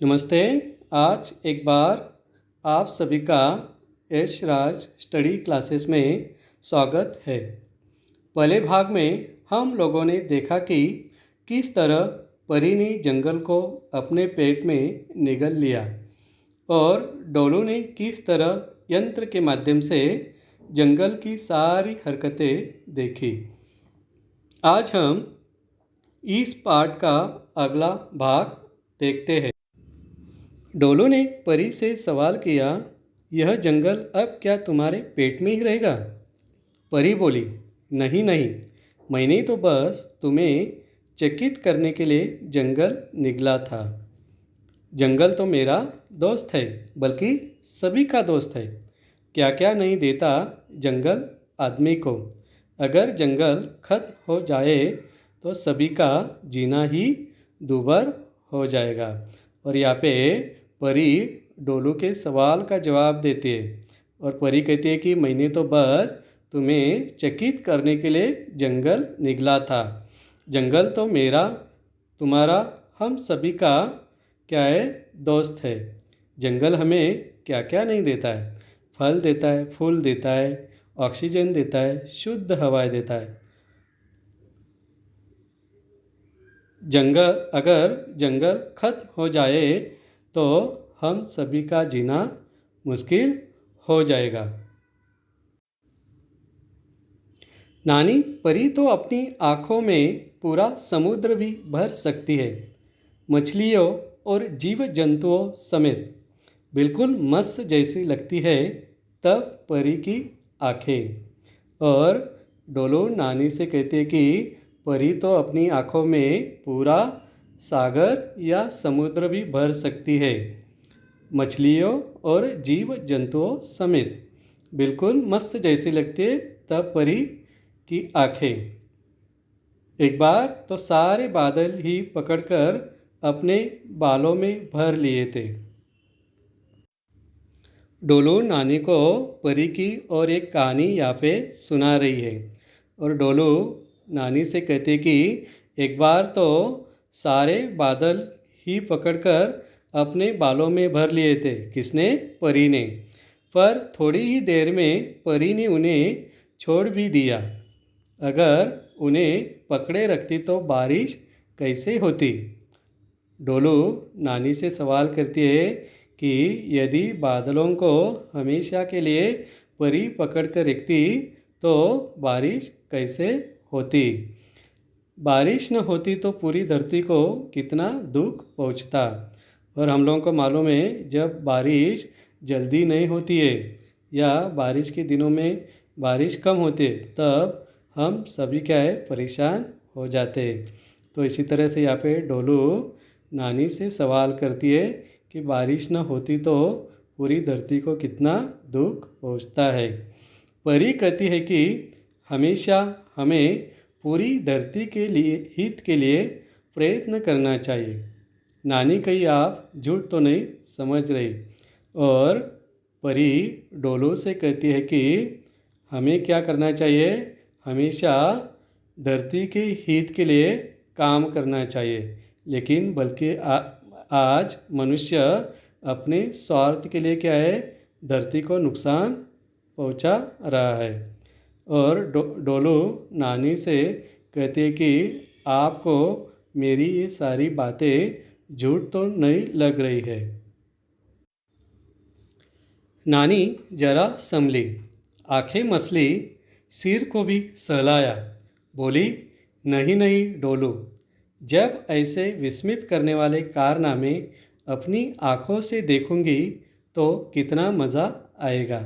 नमस्ते। आज एक बार आप सभी का यश राज स्टडी क्लासेस में स्वागत है। पहले भाग में हम लोगों ने देखा कि किस तरह परी ने जंगल को अपने पेट में निगल लिया और डोलू ने किस तरह यंत्र के माध्यम से जंगल की सारी हरकतें देखी। आज हम इस पाठ का अगला भाग देखते हैं। डोलू ने परी से सवाल किया, यह जंगल अब क्या तुम्हारे पेट में ही रहेगा? परी बोली, नहीं नहीं, मैंने तो बस तुम्हें चकित करने के लिए जंगल निगला था। जंगल तो मेरा दोस्त है, बल्कि सभी का दोस्त है। क्या क्या नहीं देता जंगल आदमी को। अगर जंगल खत्म हो जाए तो सभी का जीना ही दूभर हो जाएगा। और यहाँ पे परी डोलू के सवाल का जवाब देती है और परी कहती है कि मैंने तो बस तुम्हें चकित करने के लिए जंगल निगला था। जंगल तो मेरा, तुम्हारा, हम सभी का क्या है, दोस्त है। जंगल हमें क्या क्या नहीं देता है। फल देता है, फूल देता है, ऑक्सीजन देता है, शुद्ध हवाएं देता है। अगर जंगल खत्म हो जाए तो हम सभी का जीना मुश्किल हो जाएगा। नानी परी तो अपनी आँखों में पूरा समुद्र भी भर सकती है, मछलियों और जीव जंतुओं समेत। बिल्कुल मत्स्य जैसी लगती है तब परी की आँखें। और डोलू नानी से कहते हैं कि परी तो अपनी आँखों में पूरा सागर या समुद्र भी भर सकती है, मछलियों और जीव जंतुओं समेत। बिल्कुल मत्स्य जैसी लगती है तब परी की आँखें। एक बार तो सारे बादल ही पकड़कर अपने बालों में भर लिए थे। डोलू नानी को परी की और एक कहानी यहाँ पे सुना रही है और डोलू नानी से कहते कि एक बार तो सारे बादल ही पकड़कर अपने बालों में भर लिए थे। किसने? परी ने। पर थोड़ी ही देर में परी ने उन्हें छोड़ भी दिया। अगर उन्हें पकड़े रखती तो बारिश कैसे होती? डोलू नानी से सवाल करती है कि यदि बादलों को हमेशा के लिए परी पकड़ कर रखती तो बारिश कैसे होती? बारिश न होती तो पूरी धरती को कितना दुख पहुंचता। और हम लोगों को मालूम है, जब बारिश जल्दी नहीं होती है या बारिश के दिनों में बारिश कम होती है तब हम सभी क्या है, परेशान हो जाते हैं। तो इसी तरह से यहाँ पे डोलू नानी से सवाल करती है कि बारिश न होती तो पूरी धरती को कितना दुख पहुंचता है। परी कहती है कि हमेशा हमें पूरी धरती के लिए हित के लिए प्रयत्न करना चाहिए। नानी कही, आप झूठ तो नहीं समझ रही। और परी डोलू से कहती है कि हमें क्या करना चाहिए, हमेशा धरती के हित के लिए काम करना चाहिए। लेकिन बल्कि आज मनुष्य अपने स्वार्थ के लिए क्या है, धरती को नुकसान पहुंचा रहा है। और डोलू नानी से कहते हैं कि आपको मेरी ये सारी बातें झूठ तो नहीं लग रही है। नानी जरा संभली, आंखें मसली, सिर को भी सहलाया, बोली, नहीं नहीं डोलू, जब ऐसे विस्मित करने वाले कारनामे अपनी आँखों से देखूंगी तो कितना मज़ा आएगा।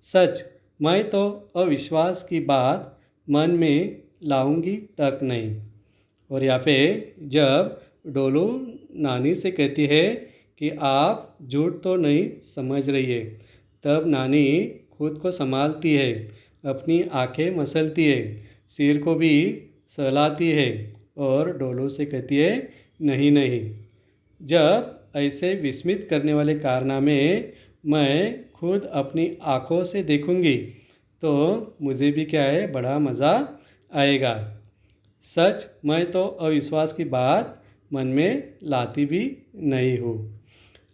सच, मैं तो अविश्वास की बात मन में लाऊंगी तक नहीं। और यहाँ पे जब डोलू नानी से कहती है कि आप झूठ तो नहीं समझ रही है, तब नानी खुद को संभालती है, अपनी आंखें मसलती है, सिर को भी सहलाती है और डोलू से कहती है, नहीं नहीं, जब ऐसे विस्मित करने वाले कारनामे मैं खुद अपनी आँखों से देखूंगी तो मुझे भी क्या है, बड़ा मज़ा आएगा। सच, मैं तो अविश्वास की बात मन में लाती भी नहीं हूँ।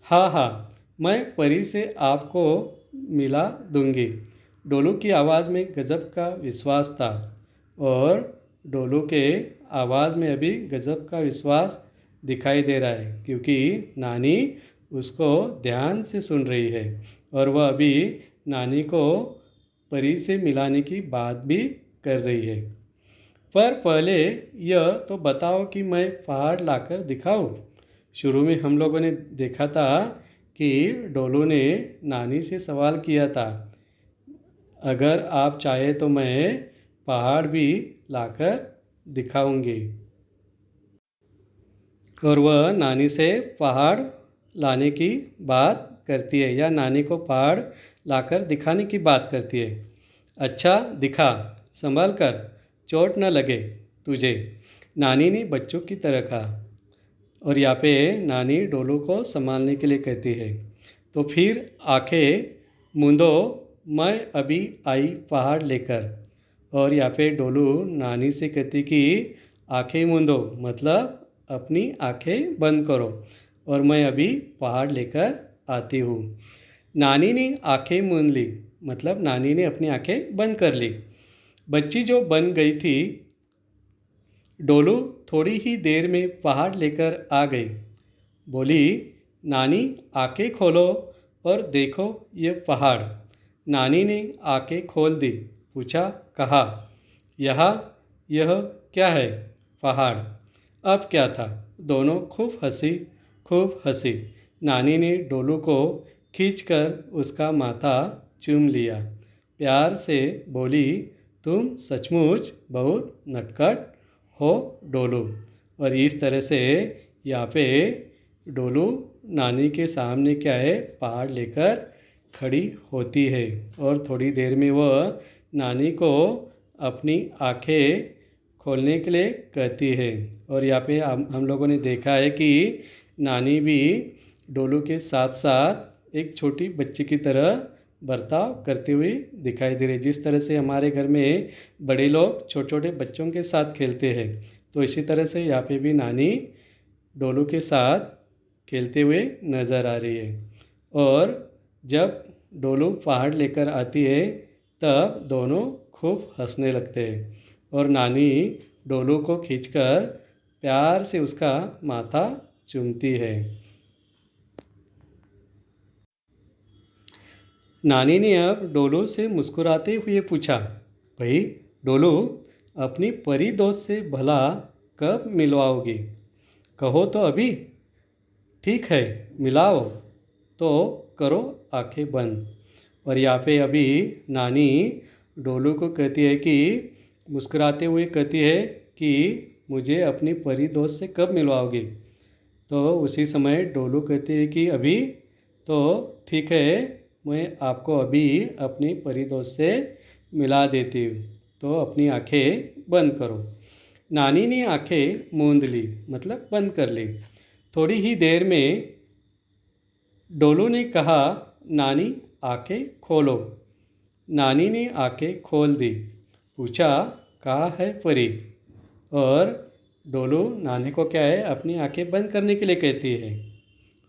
हाँ हाँ, मैं परी से आपको मिला दूंगी। डोलू की आवाज़ में गज़ब का विश्वास था और डोलू के आवाज़ में अभी गज़ब का विश्वास दिखाई दे रहा है क्योंकि नानी उसको ध्यान से सुन रही है और वह अभी नानी को परी से मिलाने की बात भी कर रही है। पर पहले यह तो बताओ कि मैं पहाड़ लाकर दिखाऊं। शुरू में हम लोगों ने देखा था कि डोलू ने नानी से सवाल किया था, अगर आप चाहे तो मैं पहाड़ भी लाकर दिखाऊंगी। और वह नानी से पहाड़ लाने की बात करती है या नानी को पहाड़ लाकर दिखाने की बात करती है। अच्छा दिखा, संभल कर, चोट न लगे तुझे, नानी ने बच्चों की तरह कहा। और यहाँ पे नानी डोलू को संभालने के लिए कहती है। तो फिर आंखें मूंदो, मैं अभी आई पहाड़ लेकर। और यहाँ पे डोलू नानी से कहती कि आंखें मूंदो मतलब अपनी आंखें बंद करो और मैं अभी पहाड़ लेकर आती हूँ। नानी ने आंखें मूंद ली मतलब नानी ने अपनी आंखें बंद कर ली। बच्ची जो बन गई थी, डोलू थोड़ी ही देर में पहाड़ लेकर आ गई। बोली, नानी आंखें खोलो और देखो ये पहाड़। नानी ने आंखें खोल दी। पूछा, कहा, यह क्या है? पहाड़। अब क्या था? दोनों खूब हंसी। नानी ने डोलू को खींचकर उसका माथा चूम लिया। प्यार से बोली, तुम सचमुच बहुत नटखट हो डोलू। और इस तरह से यहाँ पे डोलू नानी के सामने क्या है, पहाड़ लेकर खड़ी होती है और थोड़ी देर में वह नानी को अपनी आंखें खोलने के लिए कहती है। और यहाँ पे हम लोगों ने देखा है कि नानी भी डोलू के साथ साथ एक छोटी बच्ची की तरह बर्ताव करती हुई दिखाई दे रही है। जिस तरह से हमारे घर में बड़े लोग छोटे छोटे बच्चों के साथ खेलते हैं, तो इसी तरह से यहाँ पे भी नानी डोलू के साथ खेलते हुए नज़र आ रही है। और जब डोलू पहाड़ लेकर आती है तब दोनों खूब हंसने लगते हैं और नानी डोलू को खींचकर प्यार से उसका माथा चूमती है। नानी ने अब डोलू से मुस्कुराते हुए पूछा, भाई डोलू, अपनी परी दोस्त से भला कब मिलवाओगी? कहो तो अभी। ठीक है, मिलाओ तो करो आंखें बंद। और यहाँ पे अभी नानी डोलू को कहती है कि मुस्कुराते हुए कहती है कि मुझे अपनी परी दोस्त से कब मिलवाओगी? तो उसी समय डोलू कहती है कि अभी। तो ठीक है, मैं आपको अभी अपनी परी दोस्त से मिला देती हूँ, तो अपनी आंखें बंद करो। नानी ने आंखें मूंद ली मतलब बंद कर ली। थोड़ी ही देर में डोलू ने कहा, नानी आंखें खोलो। नानी ने आंखें खोल दी। पूछा, कहाँ है परी? और डोलू नानी को क्या है, अपनी आंखें बंद करने के लिए कहती है।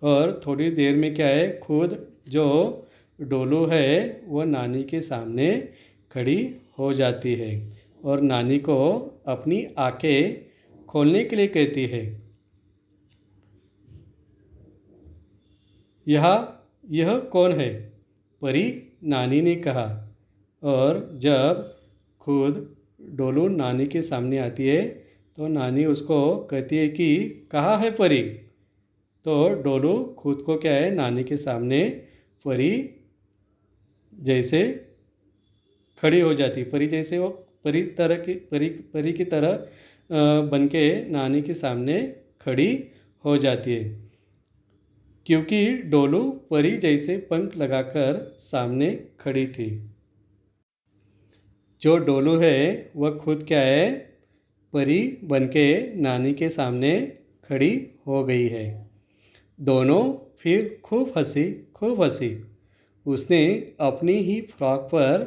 और थोड़ी देर में क्या है, खुद जो डोलू है वह नानी के सामने खड़ी हो जाती है और नानी को अपनी आंखें खोलने के लिए कहती है। यह कौन है? परी, नानी ने कहा। और जब खुद डोलू नानी के सामने आती है तो नानी उसको कहती है कि कहाँ है परी? तो डोलू खुद को क्या है, नानी के सामने परी जैसे खड़ी हो जाती। परी जैसे वो परी की तरह बन के नानी के सामने खड़ी हो जाती है क्योंकि डोलू परी जैसे पंख लगाकर सामने खड़ी थी। जो डोलू है वह खुद क्या है, परी बनके नानी के सामने खड़ी हो गई है। दोनों फिर खूब हंसी। उसने अपनी ही फ्रॉक पर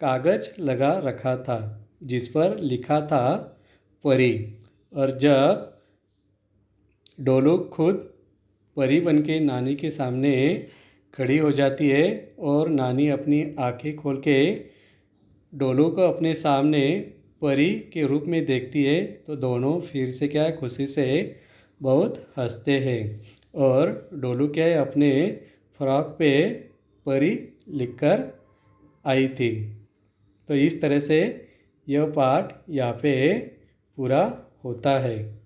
कागज लगा रखा था जिस पर लिखा था परी। और जब डोलू खुद परी बन के नानी के सामने खड़ी हो जाती है और नानी अपनी आंखें खोल के डोलू को अपने सामने परी के रूप में देखती है। तो दोनों फिर से क्या है, खुशी से बहुत हंसते हैं। और डोलू क्या है, अपने फ्रॉक पे परी लिखकर आई थी। तो इस तरह से यह पाठ यहाँ पे पूरा होता है।